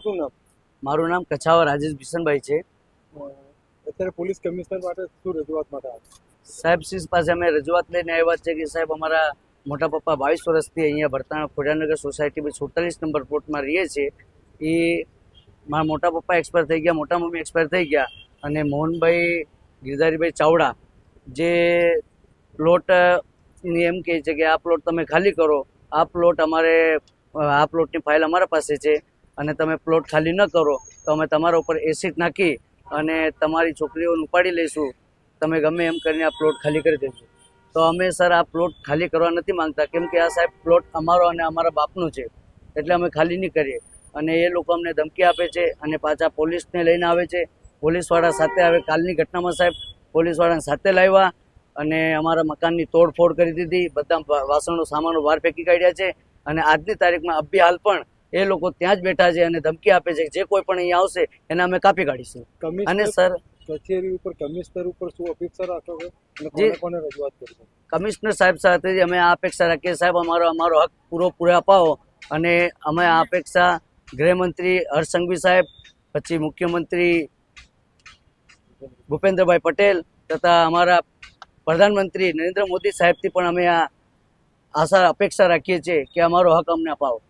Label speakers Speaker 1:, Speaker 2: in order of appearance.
Speaker 1: આપનું નામ?
Speaker 2: મારું નામ કછાવા રાજેશ બિશનભાઈ છે.
Speaker 1: અત્યારે પોલીસ કમિશનર માટે શું રજૂઆત માટે આવ્યા?
Speaker 2: સાહેબ શ્રી પાસે અમે રજૂઆત લઈને આવ્યા છે કે સાહેબ અમારા મોટા પપ્પા 22 વર્ષથી અહીંયા ભરતાણા ખોડિયારનગર સોસાયટી 47 નંબર પ્લોટમાં રહીએ છીએ. એ મારા મોટા પપ્પા એક્સપાયર થઈ ગયા, મોટા મમ્મી એક્સપાયર થઈ ગયા, અને મોહનભાઈ ગિરધારીભાઈ ચાવડા જે પ્લોટ એમ કહે છે કે આ પ્લોટ તમે ખાલી કરો, આ પ્લોટની ફાઇલ અમારા પાસે છે, અને તમે પ્લોટ ખાલી ન કરો તો અમે તમારા ઉપર એસિડ નાખી અને તમારી છોકરીઓને ઉપાડી લઈશું, તમે ગમે એમ કરીને આ પ્લોટ ખાલી કરી દેજો. તો અમે સર આ પ્લોટ ખાલી કરવા નથી માંગતા, કેમ કે આ સાહેબ પ્લોટ અમારો અને અમારા બાપનું છે, એટલે અમે ખાલી નહીં કરીએ. અને એ લોકો અમને ધમકી આપે છે અને પાછા પોલીસને લઈને આવે છે. પોલીસવાળા સાથે આવે. કાલની ઘટનામાં સાહેબ પોલીસવાળાને સાથે લાવ્યા અને અમારા મકાનની તોડફોડ કરી દીધી, બધા વાસણો સામાનો બહાર ફેંકી કાઢ્યા છે. અને આજની તારીખમાં અભી હાલ પણ એ લોકો ત્યાં જ બેઠા છે અને ધમકી આપે છે જે કોઈ પણ અહીંયા આવશે એને અમે કાપી કાઢીશું. અને સર
Speaker 1: કચેરી ઉપર કમિશનર ઉપર શું અપેક્ષા રાખો છો અને કોને કોને રજૂઆત કરશો?
Speaker 2: કમિશનર સાહેબ સાથે અમે આ અપેક્ષા રાખીએ સાહેબ અમારો હક પૂરો અપાવો. અને અમે આ અપેક્ષા ગૃહમંત્રી હર્ષ સંઘવી સાહેબ, પછી મુખ્યમંત્રી ભૂપેન્દ્રભાઈ પટેલ તથા અમારા પ્રધાનમંત્રી નરેન્દ્ર મોદી સાહેબથી પણ અમે આ અપેક્ષા રાખીએ છીએ કે અમારો હક અમને અપાવો.